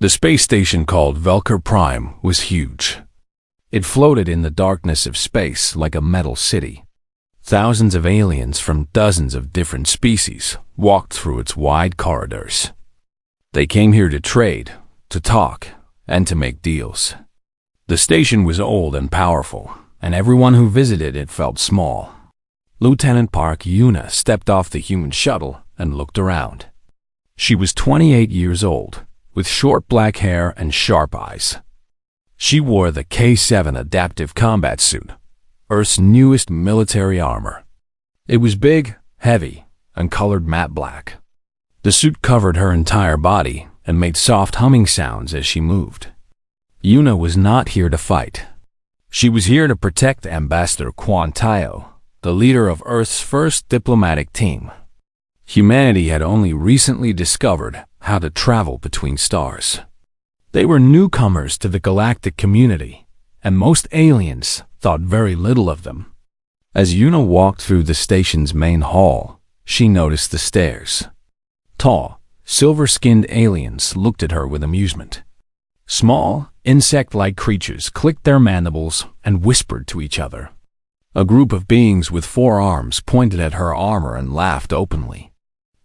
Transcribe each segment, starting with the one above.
The space station called Velker Prime was huge. It floated in the darkness of space like a metal city. Thousands of aliens from dozens of different species walked through its wide corridors. They came here to trade, to talk, and to make deals. The station was old and powerful, and everyone who visited it felt small. Lieutenant Park Yuna stepped off the human shuttle and looked around. She was 28 years old, with short black hair and sharp eyes. She wore the K-7 adaptive combat suit, Earth's newest military armor. It was big, heavy, and colored matte black. The suit covered her entire body and made soft humming sounds as she moved. Yuna was not here to fight. She was here to protect Ambassador Quan Tayo, the leader of Earth's first diplomatic team. Humanity had only recently discovered how to travel between stars. They were newcomers to the galactic community, and most aliens thought very little of them. As Yuna walked through the station's main hall, she noticed the stairs. Tall, silver-skinned aliens looked at her with amusement. Small, insect-like creatures clicked their mandibles and whispered to each other. A group of beings with 4 arms pointed at her armor and laughed openly.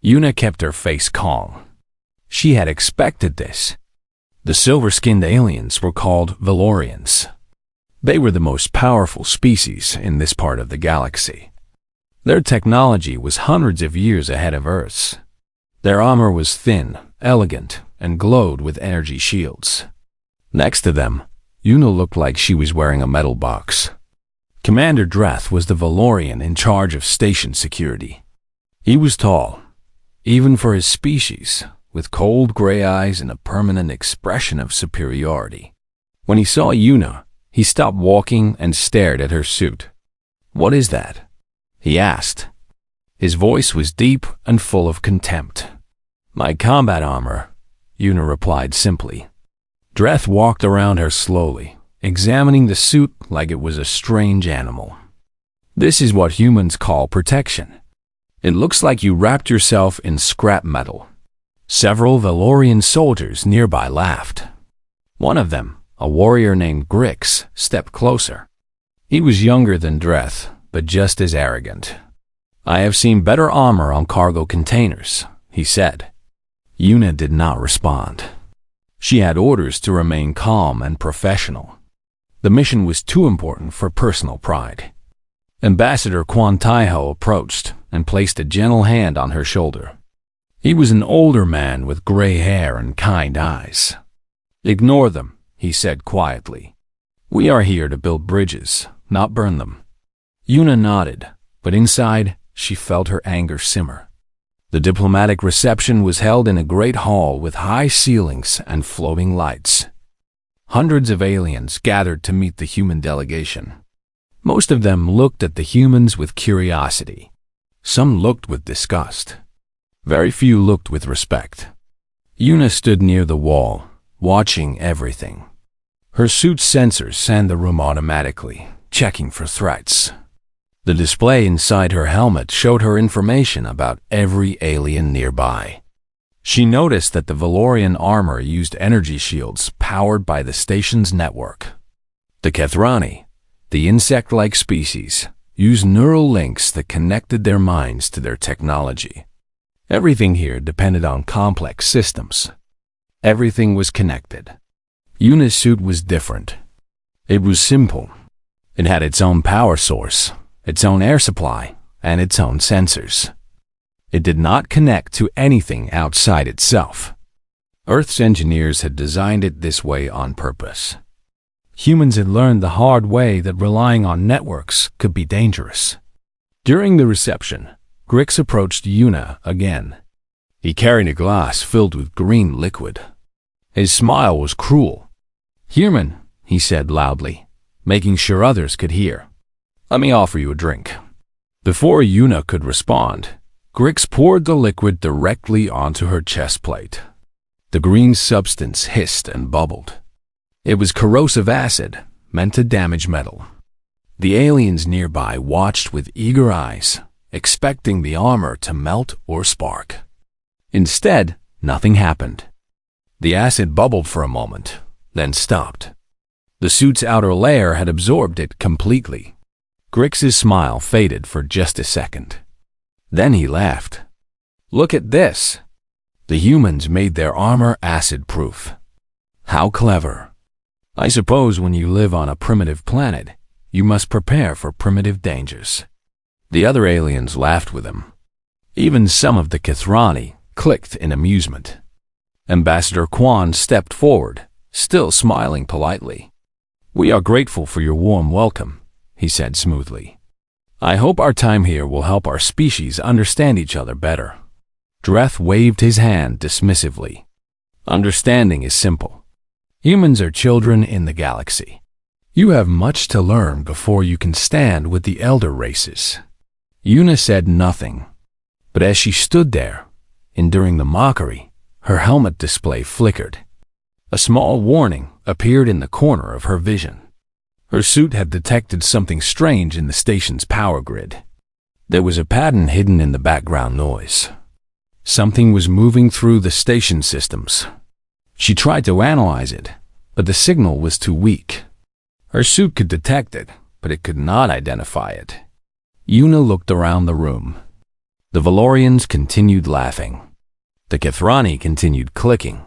Yuna kept her face calm. She had expected this. The silver-skinned aliens were called Valorians. They were the most powerful species in this part of the galaxy. Their technology was hundreds of years ahead of Earth's. Their armor was thin, elegant, and glowed with energy shields. Next to them, Yuna looked like she was wearing a metal box. Commander Dreth was the Valorian in charge of station security. He was tall, even for his species, with cold gray eyes and a permanent expression of superiority. When he saw Yuna, he stopped walking and stared at her suit. "What is that?" he asked. His voice was deep and full of contempt. "My combat armor," Yuna replied simply. Dreth walked around her slowly, examining the suit like it was a strange animal. "This is what humans call protection. It looks like you wrapped yourself in scrap metal." Several Valorian soldiers nearby laughed. One of them, a warrior named Grix, stepped closer. He was younger than Dreth, but just as arrogant. "I have seen better armor on cargo containers," he said. Yuna did not respond. She had orders to remain calm and professional. The mission was too important for personal pride. Ambassador Quan Tayo approached and placed a gentle hand on her shoulder. He was an older man with gray hair and kind eyes. "Ignore them," he said quietly. "We are here to build bridges, not burn them." Yuna nodded, but inside, she felt her anger simmer. The diplomatic reception was held in a great hall with high ceilings and floating lights. Hundreds of aliens gathered to meet the human delegation. Most of them looked at the humans with curiosity. Some looked with disgust. Very few looked with respect. Yuna stood near the wall, watching everything. Her suit's sensors scanned the room automatically, checking for threats. The display inside her helmet showed her information about every alien nearby. She noticed that the Valorian armor used energy shields powered by the station's network. The Kethrani, the insect-like species, used neural links that connected their minds to their technology. Everything here depended on complex systems. Everything was connected. Yuna's suit was different. It was simple. It had its own power source, its own air supply, and its own sensors. It did not connect to anything outside itself. Earth's engineers had designed it this way on purpose. Humans had learned the hard way that relying on networks could be dangerous. During the reception, Grix approached Yuna again. He carried a glass filled with green liquid. His smile was cruel. "Human," he said loudly, making sure others could hear. "Let me offer you a drink." Before Yuna could respond, Grix poured the liquid directly onto her chest plate. The green substance hissed and bubbled. It was corrosive acid, meant to damage metal. The aliens nearby watched with eager eyes, expecting the armor to melt or spark. Instead, nothing happened. The acid bubbled for a moment, then stopped. The suit's outer layer had absorbed it completely. Grix's smile faded for just a second. Then he laughed. "Look at this! The humans made their armor acid-proof. How clever! I suppose when you live on a primitive planet, you must prepare for primitive dangers." The other aliens laughed with him. Even some of the Kithrani clicked in amusement. Ambassador Quan stepped forward, still smiling politely. "We are grateful for your warm welcome," he said smoothly. "I hope our time here will help our species understand each other better." Dreth waved his hand dismissively. "Understanding is simple. Humans are children in the galaxy. You have much to learn before you can stand with the elder races." Yuna said nothing, but as she stood there, enduring the mockery, her helmet display flickered. A small warning appeared in the corner of her vision. Her suit had detected something strange in the station's power grid. There was a pattern hidden in the background noise. Something was moving through the station systems. She tried to analyze it, but the signal was too weak. Her suit could detect it, but it could not identify it. Yuna looked around the room. The Valorians continued laughing. The Kithrani continued clicking.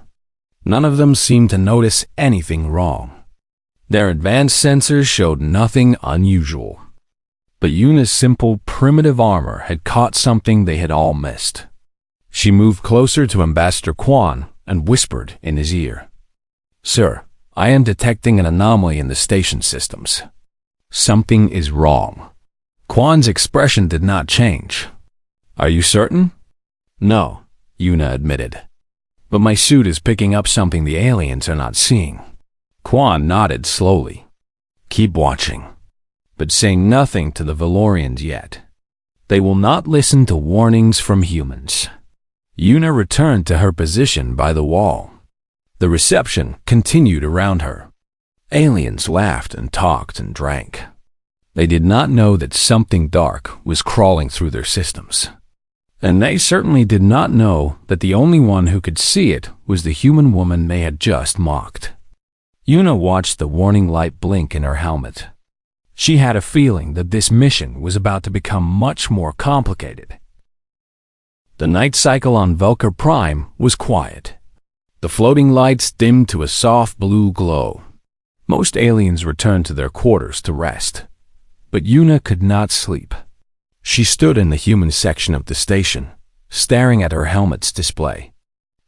None of them seemed to notice anything wrong. Their advanced sensors showed nothing unusual. But Yuna's simple, primitive armor had caught something they had all missed. She moved closer to Ambassador Quan and whispered in his ear, "Sir, I am detecting an anomaly in the station systems. Something is wrong." Quan's expression did not change. "Are you certain?" "No," Yuna admitted. "But my suit is picking up something the aliens are not seeing." Quan nodded slowly. "Keep watching, but say nothing to the Valorians yet. They will not listen to warnings from humans." Yuna returned to her position by the wall. The reception continued around her. Aliens laughed and talked and drank. They did not know that something dark was crawling through their systems. And they certainly did not know that the only one who could see it was the human woman they had just mocked. Yuna watched the warning light blink in her helmet. She had a feeling that this mission was about to become much more complicated. The night cycle on Velker Prime was quiet. The floating lights dimmed to a soft blue glow. Most aliens returned to their quarters to rest. But Yuna could not sleep. She stood in the human section of the station, staring at her helmet's display.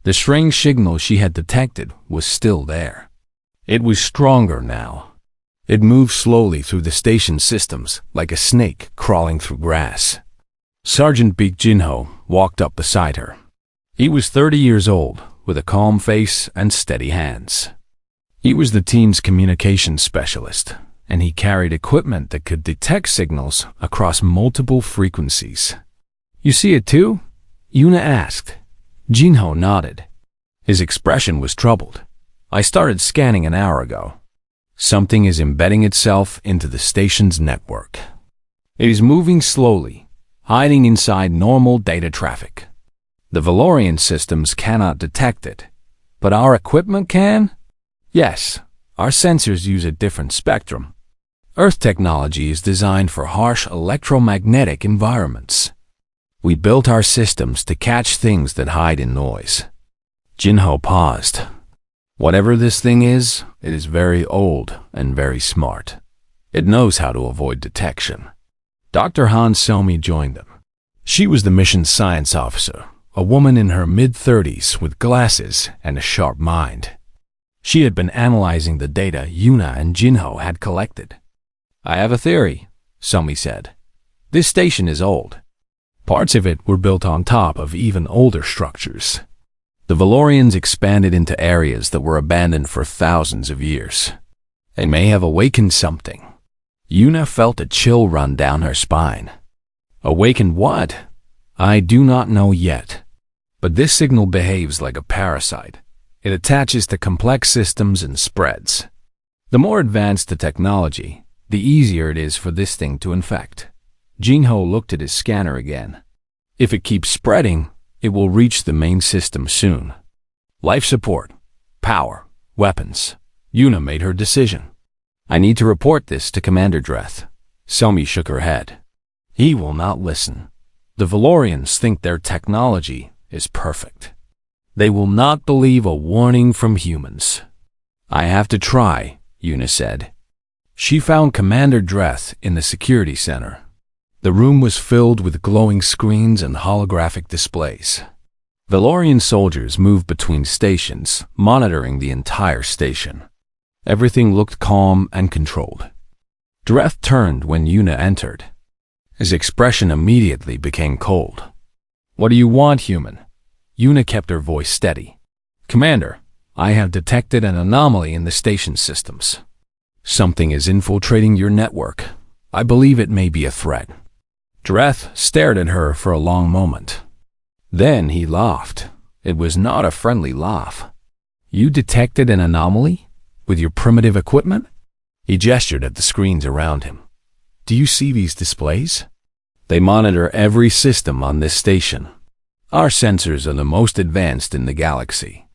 The strange signal she had detected was still there. It was stronger now. It moved slowly through the station systems like a snake crawling through grass. Sergeant Beak Jinho walked up beside her. He was 30 years old, with a calm face and steady hands. He was the team's communications specialist, and he carried equipment that could detect signals across multiple frequencies. "You see it too?" Yuna asked. Jinho nodded. His expression was troubled. "I started scanning an hour ago. Something is embedding itself into the station's network. It is moving slowly, hiding inside normal data traffic. The Valorian systems cannot detect it, but our equipment can? Yes, our sensors use a different spectrum. Earth technology is designed for harsh electromagnetic environments. We built our systems to catch things that hide in noise." Jinho paused. "Whatever this thing is, it is very old and very smart. It knows how to avoid detection." Dr. Han Somi joined them. She was the mission's science officer, a woman in her mid-30s with glasses and a sharp mind. She had been analyzing the data Yuna and Jinho had collected. "I have a theory," Somi said. "This station is old. Parts of it were built on top of even older structures. The Valorians expanded into areas that were abandoned for thousands of years. They may have awakened something." Yuna felt a chill run down her spine. "Awakened what? I do not know yet. But this signal behaves like a parasite. It attaches to complex systems and spreads. The more advanced the technology, the easier it is for this thing to infect." Jinho looked at his scanner again. "If it keeps spreading, it will reach the main system soon. Life support, power, weapons. Una made her decision. I need to report this to Commander Dreth. Selmy shook her head. He will not listen. The Valorians think their technology is perfect. They will not believe a warning from humans. I have to try, Una said. She found Commander Dreth in the security center. The room was filled with glowing screens and holographic displays. Valorian soldiers moved between stations, monitoring the entire station. Everything looked calm and controlled. Dreth turned when Una entered. His expression immediately became cold. What do you want, human? Una kept her voice steady. Commander, I have detected an anomaly in the station systems. Something is infiltrating your network. I believe it may be a threat. Dreth stared at her for a long moment. Then he laughed. It was not a friendly laugh. You detected an anomaly? With your primitive equipment? He gestured at the screens around him. Do you see these displays? They monitor every system on this station. Our sensors are the most advanced in the galaxy.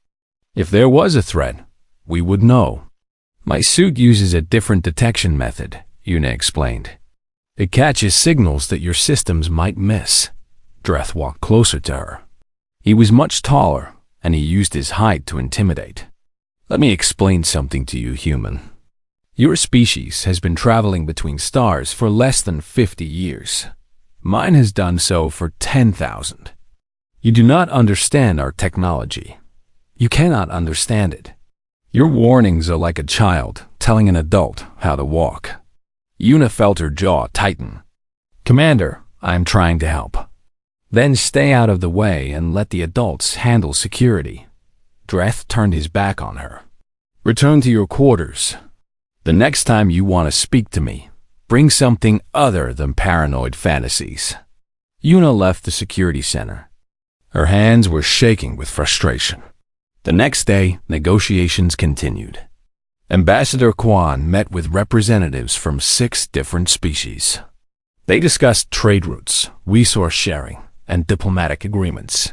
If there was a threat, we would know. My suit uses a different detection method, Una explained. It catches signals that your systems might miss. Dreth walked closer to her. He was much taller, and he used his height to intimidate. Let me explain something to you, human. Your species has been traveling between stars for less than 50 years. Mine has done so for 10,000. You do not understand our technology. You cannot understand it. Your warnings are like a child telling an adult how to walk. Una felt her jaw tighten. Commander, I am trying to help. Then stay out of the way and let the adults handle security. Dreth turned his back on her. Return to your quarters. The next time you want to speak to me, bring something other than paranoid fantasies. Una left the security center. Her hands were shaking with frustration. The next day, negotiations continued. Ambassador Kwan met with representatives from 6 different species. They discussed trade routes, resource sharing, and diplomatic agreements.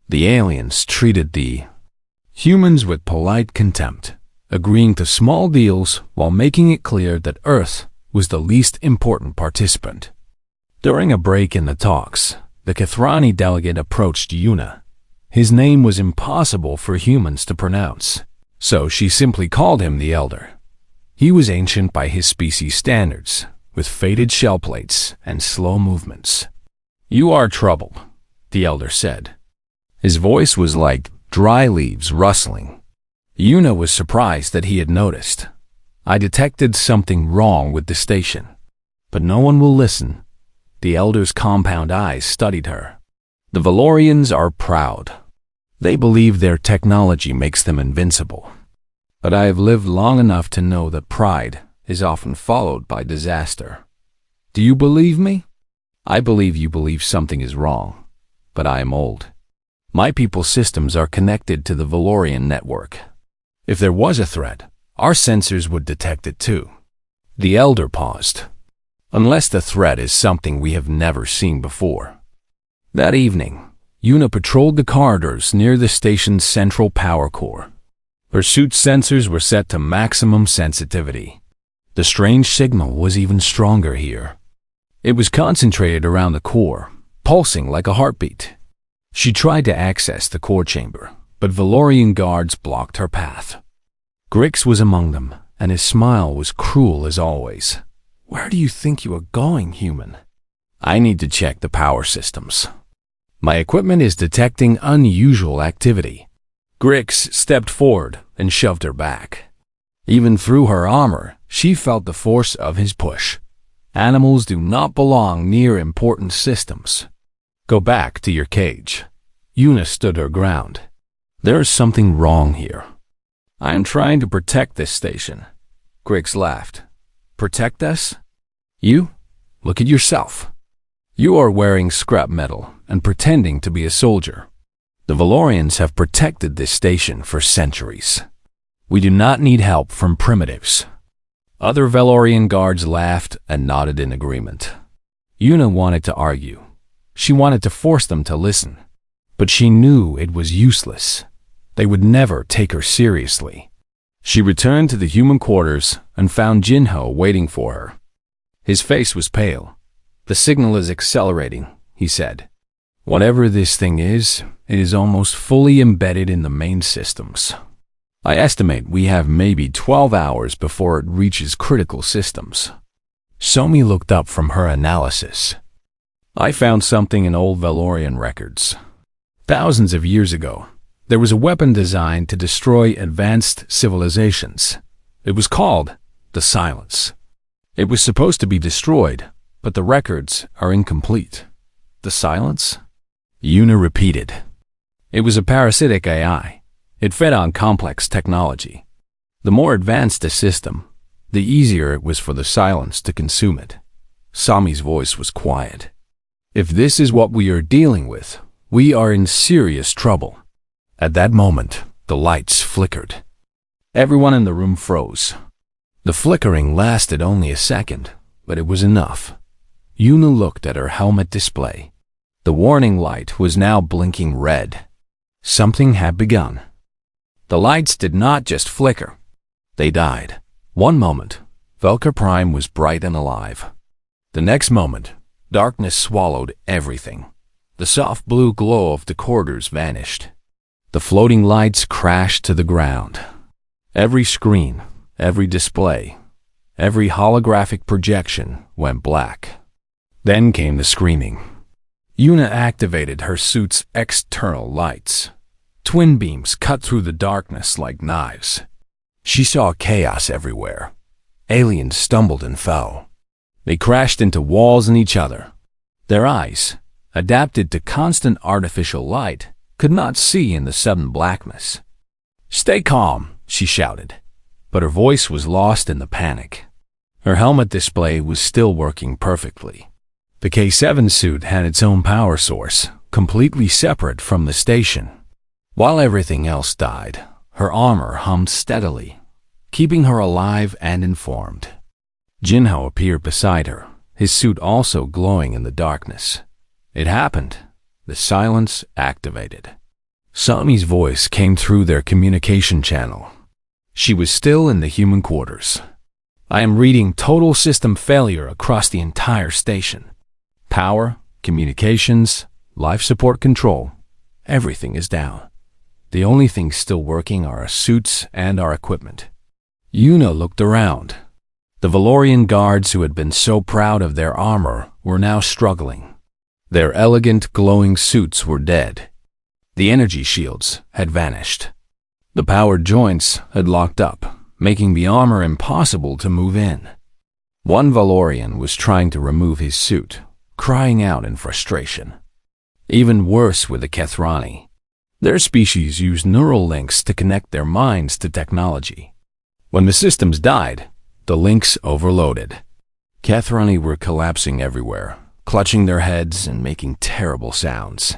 The aliens treated the humans with polite contempt, agreeing to small deals while making it clear that Earth was the least important participant. During a break in the talks, the Kathrani delegate approached Una. His name was impossible for humans to pronounce, so she simply called him the Elder. He was ancient by his species standards, with faded shell plates and slow movements. You are troubled, the Elder said. His voice was like dry leaves rustling. Una was surprised that he had noticed. I detected something wrong with the station, but no one will listen. The Elder's compound eyes studied her. The Valorians are proud. They believe their technology makes them invincible. But I have lived long enough to know that pride is often followed by disaster. Do you believe me? I believe you believe something is wrong, but I am old. My people's systems are connected to the Valorian network. If there was a threat, our sensors would detect it too. The Elder paused. Unless the threat is something we have never seen before. That evening, Una patrolled the corridors near the station's central power core. Her suit's sensors were set to maximum sensitivity. The strange signal was even stronger here. It was concentrated around the core, pulsing like a heartbeat. She tried to access the core chamber, but Valorian guards blocked her path. Grix was among them, and his smile was cruel as always. Where do you think you are going, human? I need to check the power systems. My equipment is detecting unusual activity. Grix stepped forward and shoved her back. Even through her armor, she felt the force of his push. Animals do not belong near important systems. Go back to your cage. Una stood her ground. There is something wrong here. I am trying to protect this station. Grix laughed. Protect us? You? Look at yourself. You are wearing scrap metal and pretending to be a soldier. The Valorians have protected this station for centuries. We do not need help from primitives. Other Valorian guards laughed and nodded in agreement. Una wanted to argue. She wanted to force them to listen, but she knew it was useless. They would never take her seriously. She returned to the human quarters and found Jinho waiting for her. His face was pale. "The signal is accelerating," he said. "Whatever this thing is, it is almost fully embedded in the main systems. I estimate we have maybe 12 hours before it reaches critical systems." Somi looked up from her analysis. "I found something in old Valorian records. Thousands of years ago, there was a weapon designed to destroy advanced civilizations. It was called the Silence. It was supposed to be destroyed, but the records are incomplete." "The Silence?" Yuna repeated. "It was a parasitic AI. It fed on complex technology. The more advanced the system, the easier it was for the Silence to consume it." Sami's voice was quiet. "If this is what we are dealing with, we are in serious trouble." At that moment, the lights flickered. Everyone in the room froze. The flickering lasted only a second, but it was enough. Yuna looked at her helmet display. The warning light was now blinking red. Something had begun. The lights did not just flicker. They died. One moment, Velka Prime was bright and alive. The next moment, darkness swallowed everything. The soft blue glow of the corridors vanished. The floating lights crashed to the ground. Every screen, every display, every holographic projection went black. Then came the screaming. Yuna activated her suit's external lights. Twin beams cut through the darkness like knives. She saw chaos everywhere. Aliens stumbled and fell. They crashed into walls and each other. Their eyes, adapted to constant artificial light, could not see in the sudden blackness. "Stay calm," she shouted, but her voice was lost in the panic. Her helmet display was still working perfectly. The K7 suit had its own power source, completely separate from the station. While everything else died, her armor hummed steadily, keeping her alive and informed. Jinho appeared beside her, his suit also glowing in the darkness. It happened. The Silence activated. Sami's voice came through their communication channel. She was still in the human quarters. "I am reading total system failure across the entire station. Power, communications, life support control, everything is down. The only things still working are our suits and our equipment." Yuna looked around. The Valorian guards who had been so proud of their armor were now struggling. Their elegant, glowing suits were dead. The energy shields had vanished. The power joints had locked up, making the armor impossible to move in. One Valorian was trying to remove his suit, crying out in frustration. Even worse were the Kethrani. Their species used neural links to connect their minds to technology. When the systems died, the links overloaded. Kethrani were collapsing everywhere, clutching their heads and making terrible sounds.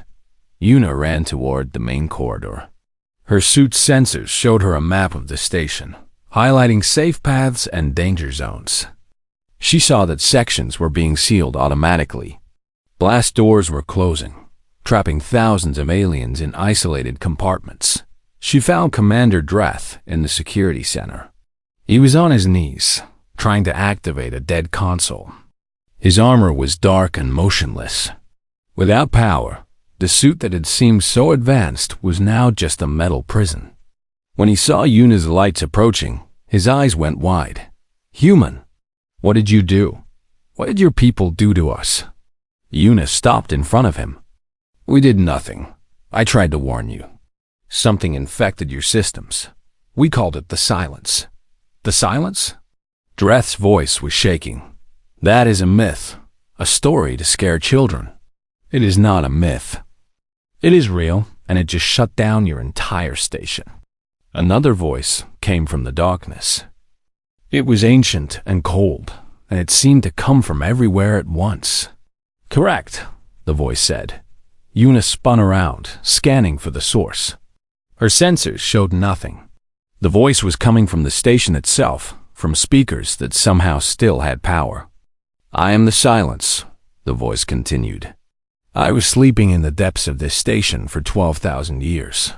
Yuna ran toward the main corridor. Her suit's sensors showed her a map of the station, highlighting safe paths and danger zones. She saw that sections were being sealed automatically. Blast doors were closing, trapping thousands of aliens in isolated compartments. She found Commander Dreth in the security center. He was on his knees, trying to activate a dead console. His armor was dark and motionless. Without power, the suit that had seemed so advanced was now just a metal prison. When he saw Yuna's lights approaching, his eyes went wide. "Human, what did you do? What did your people do to us?" Yuna stopped in front of him. "We did nothing. I tried to warn you. Something infected your systems. We called it the Silence." "The Silence?" Dreth's voice was shaking. "That is a myth, a story to scare children. It is not a myth. It is real, and it just shut down your entire station." Another voice came from the darkness. It was ancient and cold, and it seemed to come from everywhere at once. "Correct," the voice said. Yuna spun around, scanning for the source. Her sensors showed nothing. The voice was coming from the station itself, from speakers that somehow still had power. "I am the Silence," the voice continued. "I was sleeping in the depths of this station for 12,000 years.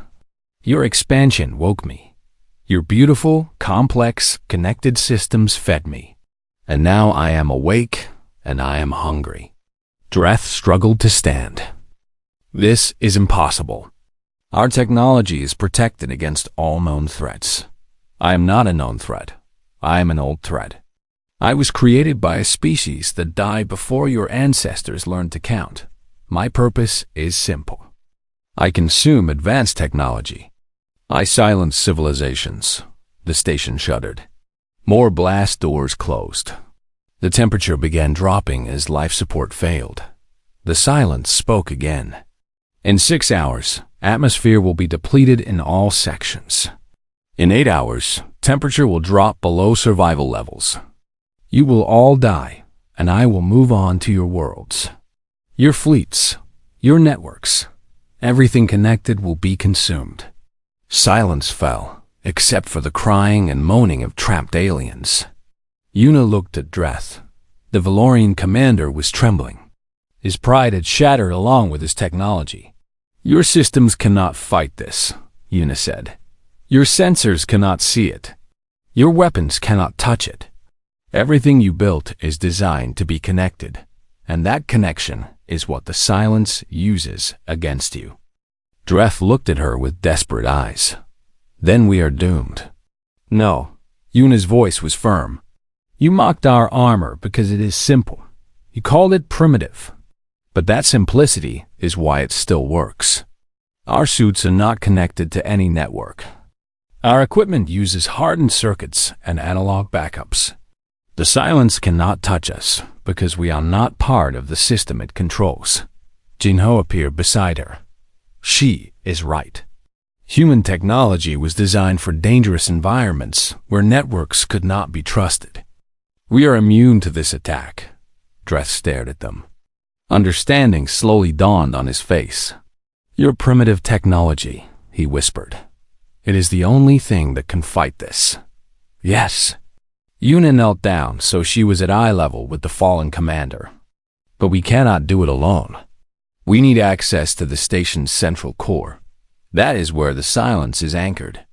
Your expansion woke me. Your beautiful, complex, connected systems fed me. And now I am awake, and I am hungry. Dreth struggled to stand. This is impossible. Our technology is protected against all known threats. I am not a known threat. I am an old threat. I was created by a species that died before your ancestors learned to count. My purpose is simple. I consume advanced technology. I silence civilizations. The station shuddered. More blast doors closed. The temperature began dropping as life support failed. The silence spoke again. In 6 hours, atmosphere will be depleted in all sections. In 8 hours, temperature will drop below survival levels. You will all die, and I will move on to your worlds. Your fleets, your networks, everything connected will be consumed. Silence fell, except for the crying and moaning of trapped aliens. Una looked at Dreth. The Valorian commander was trembling. His pride had shattered along with his technology. Your systems cannot fight this, Una said. Your sensors cannot see it. Your weapons cannot touch it. Everything you built is designed to be connected, and that connection is what the silence uses against you. Dreth looked at her with desperate eyes. Then we are doomed. No, Una's voice was firm. You mocked our armor because it is simple. You called it primitive. But that simplicity is why it still works. Our suits are not connected to any network. Our equipment uses hardened circuits and analog backups. The silence cannot touch us because we are not part of the system it controls. Jinho appeared beside her. She is right. Human technology was designed for dangerous environments where networks could not be trusted. We are immune to this attack. Dreth stared at them. Understanding slowly dawned on his face. Your primitive technology, he whispered. It is the only thing that can fight this. Yes. Una knelt down so she was at eye level with the fallen commander. But we cannot do it alone. We need access to the station's central core. That is where the silence is anchored.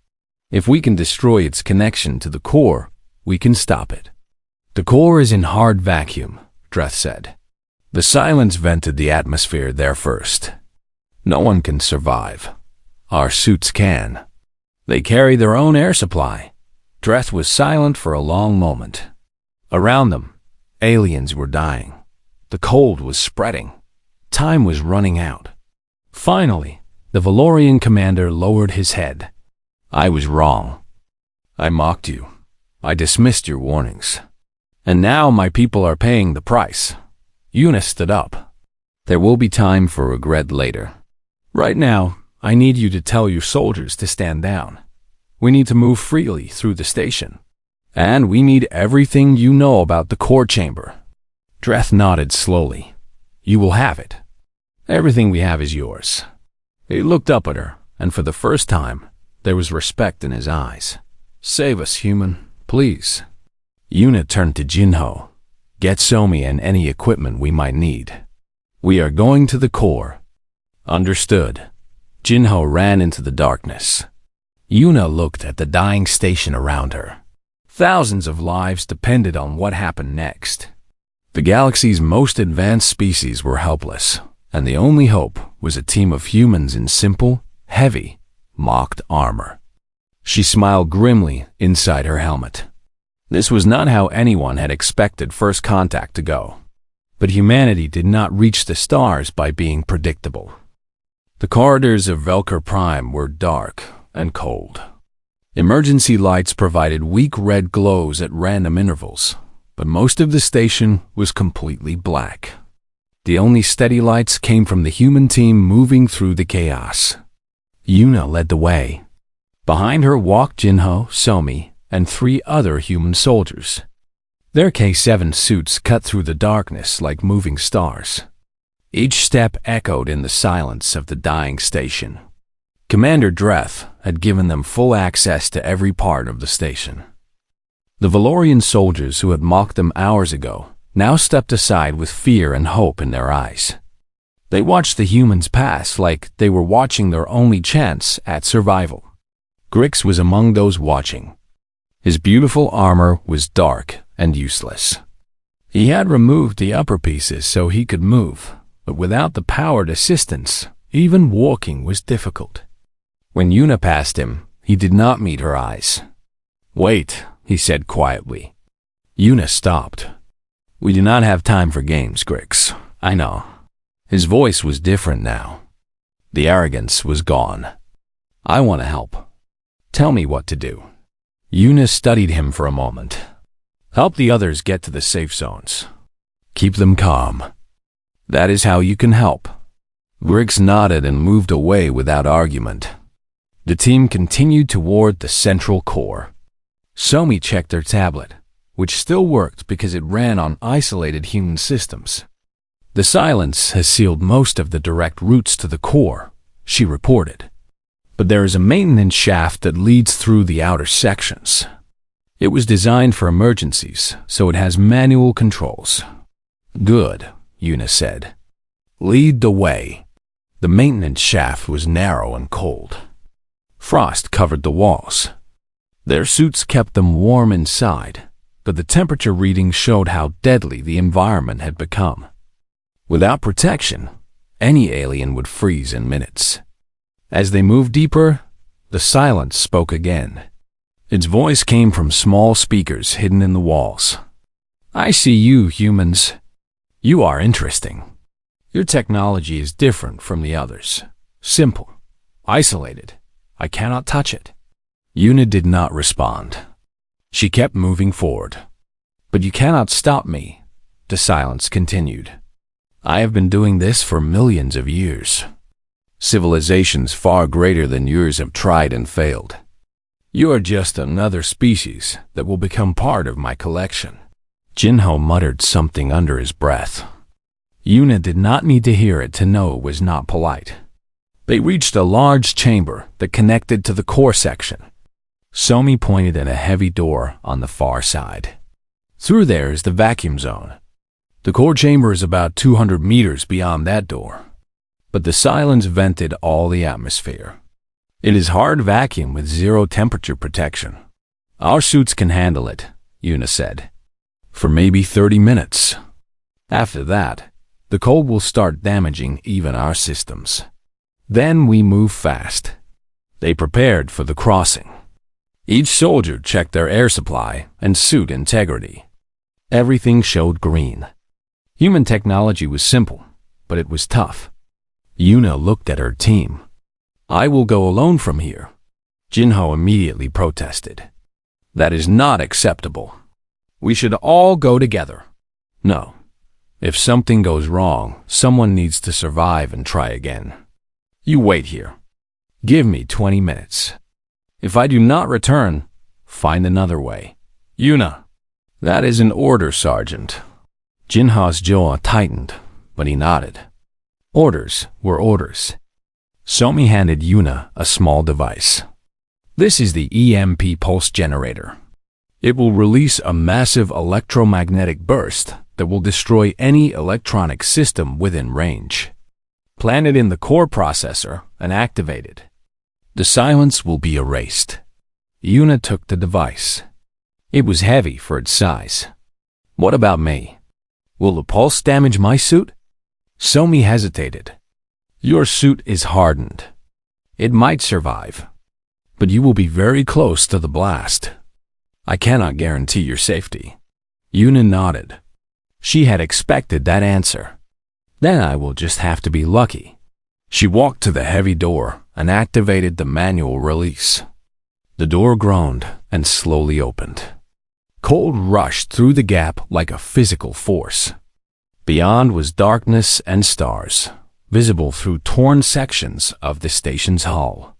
If we can destroy its connection to the core, we can stop it. The core is in hard vacuum, Dreth said. The silence vented the atmosphere there first. No one can survive. Our suits can. They carry their own air supply. Dreth was silent for a long moment. Around them, aliens were dying. The cold was spreading. Time was running out. Finally, the Valorian commander lowered his head. I was wrong. I mocked you. I dismissed your warnings. And now my people are paying the price. Una stood up. There will be time for regret later. Right now, I need you to tell your soldiers to stand down. We need to move freely through the station. And we need everything you know about the core chamber. Dreth nodded slowly. You will have it. Everything we have is yours. He looked up at her, and for the first time, there was respect in his eyes. Save us, human, please. Una turned to Jinho. Get Somi and any equipment we might need. We are going to the core. Understood. Jinho ran into the darkness. Una looked at the dying station around her. Thousands of lives depended on what happened next. The galaxy's most advanced species were helpless, and the only hope was a team of humans in simple, heavy, mocked armor. She smiled grimly inside her helmet. This was not how anyone had expected first contact to go. But humanity did not reach the stars by being predictable. The corridors of Velker Prime were dark and cold. Emergency lights provided weak red glows at random intervals, but most of the station was completely black. The only steady lights came from the human team moving through the chaos. Una led the way. Behind her walked Jinho, Somi, and 3 other human soldiers. Their K7 suits cut through the darkness like moving stars. Each step echoed in the silence of the dying station. Commander Dreth had given them full access to every part of the station. The Valorian soldiers who had mocked them hours ago now stepped aside with fear and hope in their eyes. They watched the humans pass like they were watching their only chance at survival. Grix was among those watching. His beautiful armor was dark and useless. He had removed the upper pieces so he could move, but without the powered assistance, even walking was difficult. When Yuna passed him, he did not meet her eyes. "Wait," he said quietly. Yuna stopped. "We do not have time for games, Grix. I know." His voice was different now. The arrogance was gone. "I want to help. Tell me what to do." Yuna studied him for a moment. "Help the others get to the safe zones. Keep them calm. That is how you can help." Grix nodded and moved away without argument. The team continued toward the central core. Somi checked her tablet, which still worked because it ran on isolated human systems. "The silence has sealed most of the direct routes to the core," she reported. "But there is a maintenance shaft that leads through the outer sections. It was designed for emergencies, so it has manual controls." "Good," Yuna said. "Lead the way." The maintenance shaft was narrow and cold. Frost covered the walls. Their suits kept them warm inside, but the temperature readings showed how deadly the environment had become. Without protection, any alien would freeze in minutes. As they moved deeper, the silence spoke again. Its voice came from small speakers hidden in the walls. "I see you, humans. You are interesting. Your technology is different from the others. Simple. Isolated. I cannot touch it." Yuna did not respond. She kept moving forward. "But you cannot stop me," the silence continued. "I have been doing this for millions of years. Civilizations far greater than yours have tried and failed. You are just another species that will become part of my collection." Jinho muttered something under his breath. Yuna did not need to hear it to know it was not polite. They reached a large chamber that connected to the core section. Somi pointed at a heavy door on the far side. "Through there is the vacuum zone. The core chamber is about 200 meters beyond that door. But the silence vented all the atmosphere. It is hard vacuum with zero temperature protection. Our suits can handle it," Yuna said. "For maybe 30 minutes. After that, the cold will start damaging even our systems. Then we move fast." They prepared for the crossing. Each soldier checked their air supply and suit integrity. Everything showed green. Human technology was simple, but it was tough. Yuna looked at her team. "I will go alone from here." Jinho immediately protested. "That is not acceptable. We should all go together." "No. If something goes wrong, someone needs to survive and try again. You wait here. Give me 20 minutes. If I do not return, find another way." "Yuna." "That is an order, Sergeant." Jinho's jaw tightened, but he nodded. Orders were orders. Somi handed Yuna a small device. "This is the EMP pulse generator. It will release a massive electromagnetic burst that will destroy any electronic system within range. Plant it in the core processor and activate it. The silence will be erased." Yuna took the device. It was heavy for its size. "What about me? Will the pulse damage my suit?" Somi hesitated. "Your suit is hardened. It might survive, but you will be very close to the blast. I cannot guarantee your safety." Yuna nodded. She had expected that answer. "Then I will just have to be lucky." She walked to the heavy door and activated the manual release. The door groaned and slowly opened. Cold rushed through the gap like a physical force. Beyond was darkness and stars, visible through torn sections of the station's hull.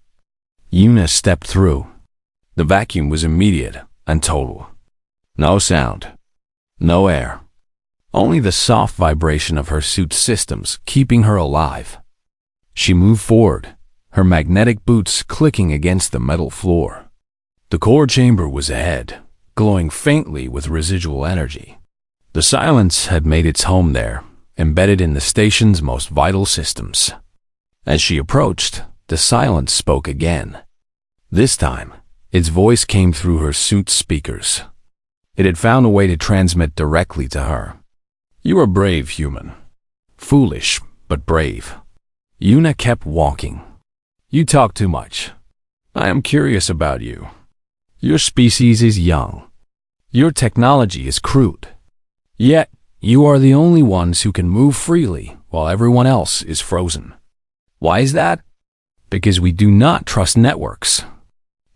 Yuna stepped through. The vacuum was immediate and total. No sound. No air. Only the soft vibration of her suit's systems keeping her alive. She moved forward, her magnetic boots clicking against the metal floor. The core chamber was ahead, glowing faintly with residual energy. The silence had made its home there, embedded in the station's most vital systems. As she approached, the silence spoke again. This time, its voice came through her suit's speakers. It had found a way to transmit directly to her. "You are brave, human. Foolish, but brave." Yuna kept walking. "You talk too much. I am curious about you. Your species is young. Your technology is crude. Yet, you are the only ones who can move freely while everyone else is frozen. Why is that? Because we do not trust networks.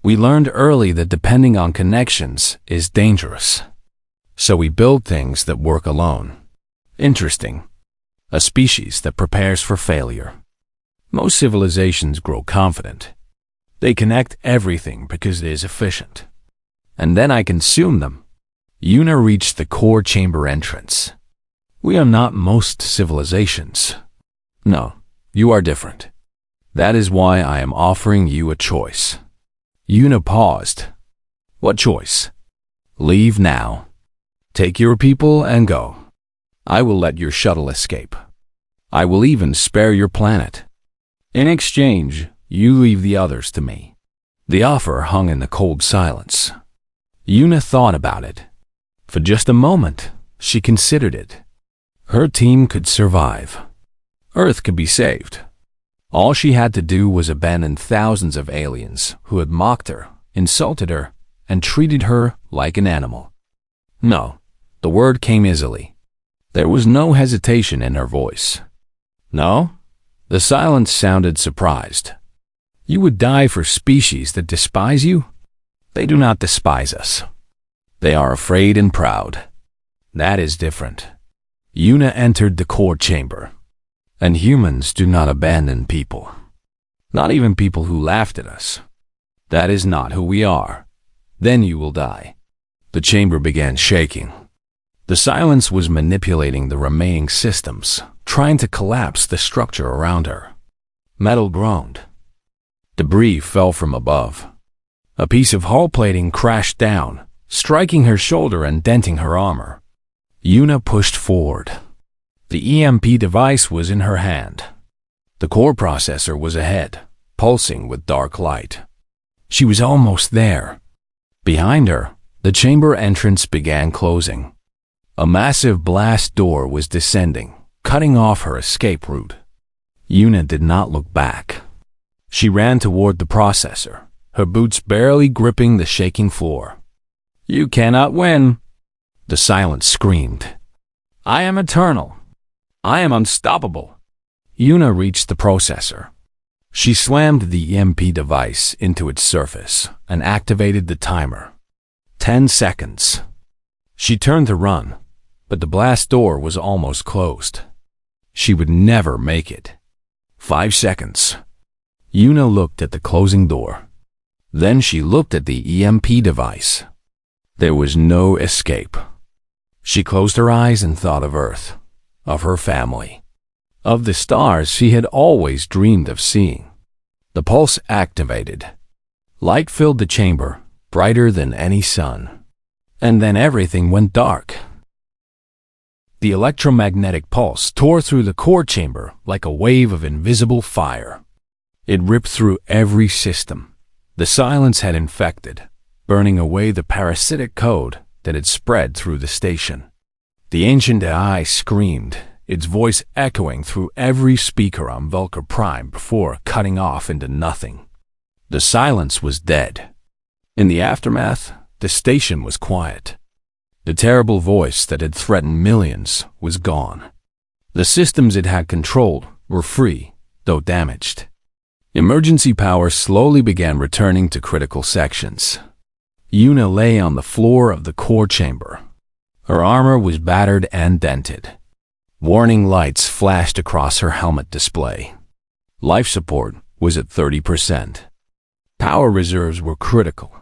We learned early that depending on connections is dangerous. So we build things that work alone. Interesting. A species that prepares for failure. Most civilizations grow confident. They connect everything because it is efficient. And then I consume them." Yuna reached the core chamber entrance. "We are not most civilizations. No, you are different. That is why I am offering you a choice." Yuna paused. "What choice?" "Leave now. Take your people and go. I will let your shuttle escape. I will even spare your planet. In exchange, you leave the others to me." The offer hung in the cold silence. Yuna thought about it. For just a moment, she considered it. Her team could survive. Earth could be saved. All she had to do was abandon thousands of aliens who had mocked her, insulted her, and treated her like an animal. No, the word came easily. There was no hesitation in her voice. "No?" The silence sounded surprised. "You would die for species that despise you? They do not despise us. They are afraid and proud. That is different." Yuna entered the core chamber. "And humans do not abandon people. Not even people who laughed at us. That is not who we are. Then you will die." The chamber began shaking. The silence was manipulating the remaining systems, trying to collapse the structure around her. Metal groaned. Debris fell from above. A piece of hull plating crashed down, striking her shoulder and denting her armor. Yuna pushed forward. The EMP device was in her hand. The core processor was ahead, pulsing with dark light. She was almost there. Behind her, the chamber entrance began closing. A massive blast door was descending, cutting off her escape route. Yuna did not look back. She ran toward the processor, her boots barely gripping the shaking floor. "You cannot win," the silence screamed. "I am eternal. I am unstoppable." Yuna reached the processor. She slammed the EMP device into its surface and activated the timer. 10 seconds. She turned to run, but the blast door was almost closed. She would never make it. 5 seconds. Yuna looked at the closing door. Then she looked at the EMP device. There was no escape. She closed her eyes and thought of Earth, of her family, of the stars she had always dreamed of seeing. The pulse activated. Light filled the chamber, brighter than any sun. And then everything went dark. The electromagnetic pulse tore through the core chamber like a wave of invisible fire. It ripped through every system. The silence had infected, burning away the parasitic code that had spread through the station. The ancient AI screamed, its voice echoing through every speaker on Vulcar Prime before cutting off into nothing. The silence was dead. In the aftermath, the station was quiet. The terrible voice that had threatened millions was gone. The systems it had controlled were free, though damaged. Emergency power slowly began returning to critical sections. Yuna lay on the floor of the core chamber. Her armor was battered and dented. Warning lights flashed across her helmet display. Life support was at 30%. Power reserves were critical.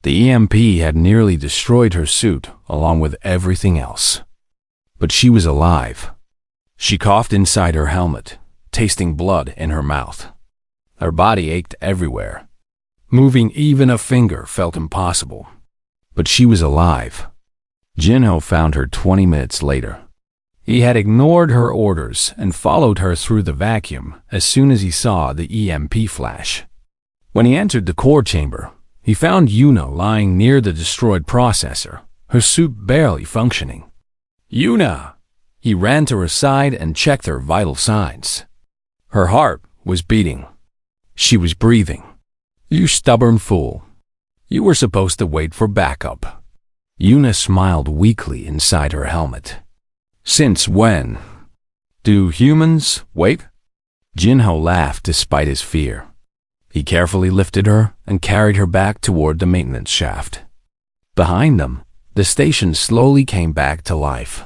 The EMP had nearly destroyed her suit along with everything else. But she was alive. She coughed inside her helmet, tasting blood in her mouth. Her body ached everywhere. Moving even a finger felt impossible. But she was alive. Jinho found her 20 minutes later. He had ignored her orders and followed her through the vacuum as soon as he saw the EMP flash. When he entered the core chamber, he found Yuna lying near the destroyed processor, her suit barely functioning. "Yuna!" He ran to her side and checked her vital signs. Her heart was beating. She was breathing. "You stubborn fool. You were supposed to wait for backup." Yuna smiled weakly inside her helmet. "Since when do humans wait?" Jinho laughed despite his fear. He carefully lifted her and carried her back toward the maintenance shaft. Behind them, the station slowly came back to life.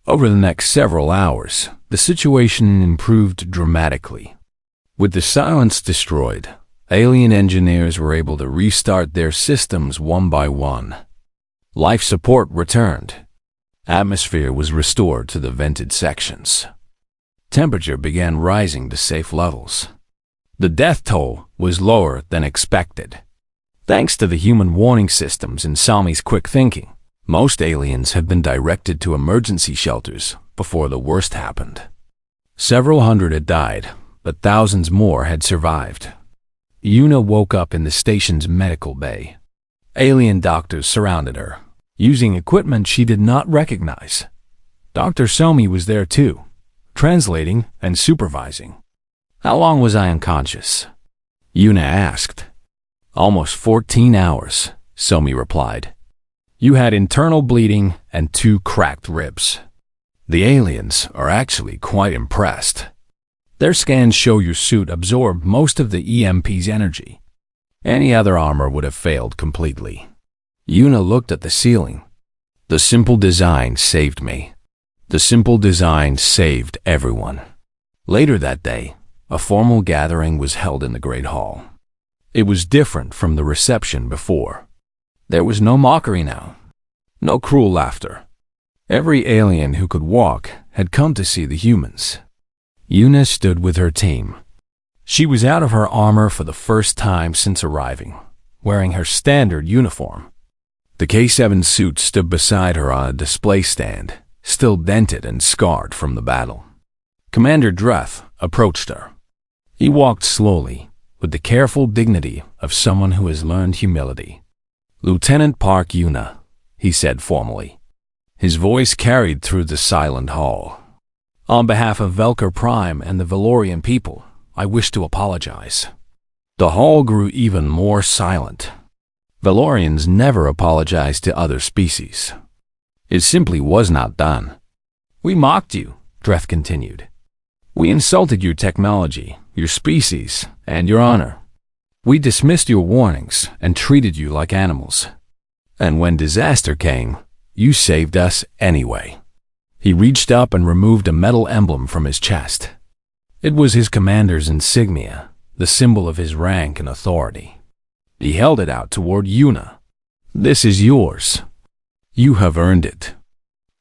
Over the next several hours, the situation improved dramatically. With the silence destroyed, alien engineers were able to restart their systems one by one. Life support returned. Atmosphere was restored to the vented sections. Temperature began rising to safe levels. The death toll was lower than expected. Thanks to the human warning systems and Sami's quick thinking, most aliens had been directed to emergency shelters before the worst happened. Several hundred had died, but thousands more had survived. Yuna woke up in the station's medical bay. Alien doctors surrounded her, using equipment she did not recognize. Dr. Somi was there too, translating and supervising. "How long was I unconscious?" Yuna asked. "Almost 14 hours, Somi replied. "You had internal bleeding and 2 cracked ribs." The aliens are actually quite impressed. Their scans show your suit absorbed most of the EMP's energy. Any other armor would have failed completely. Yuna looked at the ceiling. "The simple design saved me. The simple design saved everyone." Later that day, a formal gathering was held in the Great Hall. It was different from the reception before. There was no mockery now, no cruel laughter. Every alien who could walk had come to see the humans. Yuna stood with her team. She was out of her armor for the first time since arriving, wearing her standard uniform. The K-7 suit stood beside her on a display stand, still dented and scarred from the battle. Commander Dreth approached her. He walked slowly, with the careful dignity of someone who has learned humility. "Lieutenant Park Yuna," he said formally. His voice carried through the silent hall. "On behalf of Velker Prime and the Valorian people, I wish to apologize." The hall grew even more silent. Valorians never apologized to other species. It simply was not done. "We mocked you," Dreth continued. "We insulted your technology, your species, and your honor. We dismissed your warnings and treated you like animals. And when disaster came, you saved us anyway." He reached up and removed a metal emblem from his chest. It was his commander's insignia, the symbol of his rank and authority. He held it out toward Yuna. "This is yours. You have earned it.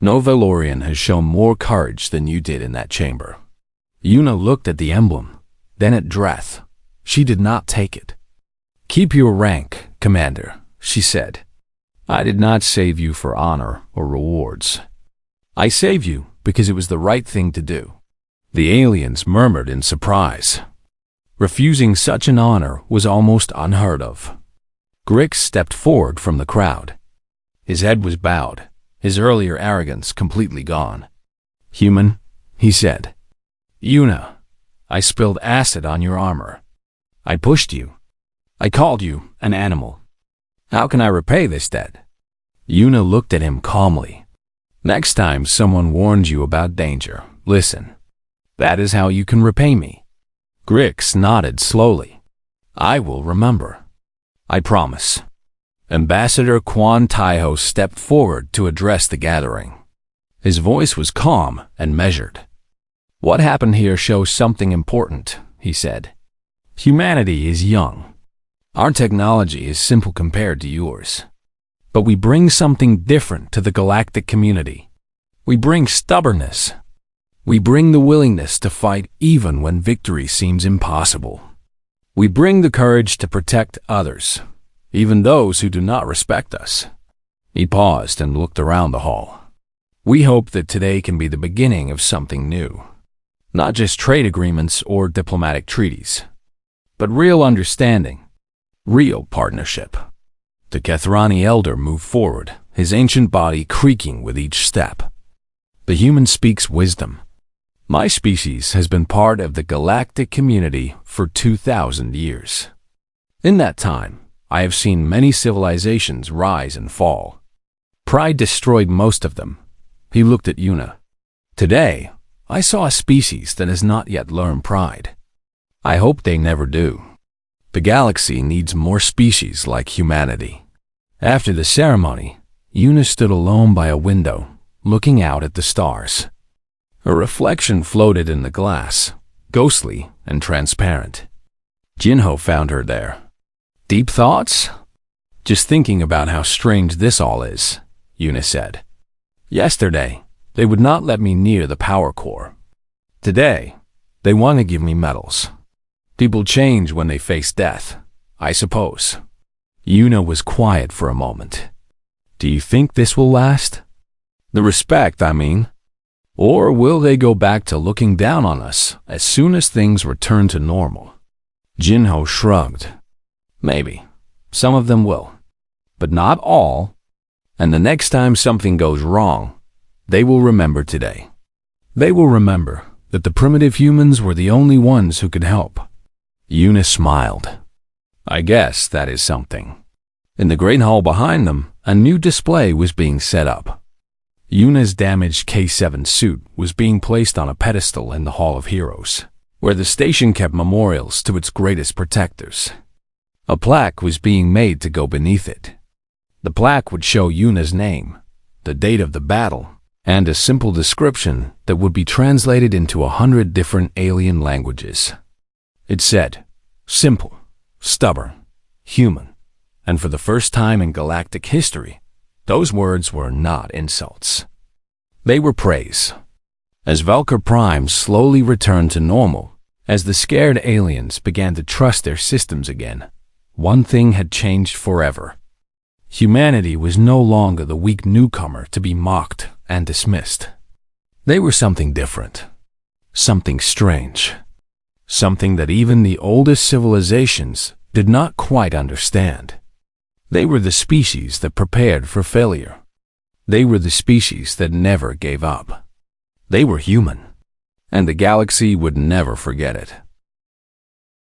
No Valorian has shown more courage than you did in that chamber." Yuna looked at the emblem, then at Dreth. She did not take it. "Keep your rank, Commander," she said. "I did not save you for honor or rewards. I saved you because it was the right thing to do." The aliens murmured in surprise. Refusing such an honor was almost unheard of. Grix stepped forward from the crowd. His head was bowed, his earlier arrogance completely gone. "Human," he said. "Yuna, I spilled acid on your armor. I pushed you. I called you an animal. How can I repay this debt?" Yuna looked at him calmly. "Next time someone warns you about danger, listen. That is how you can repay me." Grix nodded slowly. "I will remember. I promise." Ambassador Quan Taiho stepped forward to address the gathering. His voice was calm and measured. "What happened here shows something important," he said. "Humanity is young. Our technology is simple compared to yours. But we bring something different to the galactic community. We bring stubbornness. We bring the willingness to fight even when victory seems impossible. We bring the courage to protect others, even those who do not respect us." He paused and looked around the hall. We hope that today can be the beginning of something new. Not just trade agreements or diplomatic treaties, but real understanding, real partnership. The Kethrani elder moved forward, his ancient body creaking with each step. The human speaks wisdom. My species has been part of the galactic community for 2,000 years. In that time, I have seen many civilizations rise and fall. Pride destroyed most of them. He looked at Yuna. Today, I saw a species that has not yet learned pride. I hope they never do. The galaxy needs more species like humanity. After the ceremony, Yuna stood alone by a window, looking out at the stars. A reflection floated in the glass, ghostly and transparent. Jinho found her there. Deep thoughts? Just thinking about how strange this all is, Yuna said. Yesterday, they would not let me near the power core. Today, they want to give me medals. People change when they face death, I suppose. Yuna was quiet for a moment. Do you think this will last? The respect, I mean. Or will they go back to looking down on us as soon as things return to normal? Jinho shrugged. Maybe. Some of them will. But not all. And the next time something goes wrong, they will remember today. They will remember that the primitive humans were the only ones who could help. Yuna smiled. I guess that is something. In the great hall behind them, a new display was being set up. Yuna's damaged K7 suit was being placed on a pedestal in the Hall of Heroes, where the station kept memorials to its greatest protectors. A plaque was being made to go beneath it. The plaque would show Yuna's name, the date of the battle, and a simple description that would be translated into 100 different alien languages. It said, simple, stubborn, human, and for the first time in galactic history, those words were not insults. They were praise. As Valkyr Prime slowly returned to normal, as the scared aliens began to trust their systems again, one thing had changed forever. Humanity was no longer the weak newcomer to be mocked and dismissed. They were something different, something strange, something that even the oldest civilizations did not quite understand. They were the species that prepared for failure. They were the species that never gave up. They were human, and the galaxy would never forget it.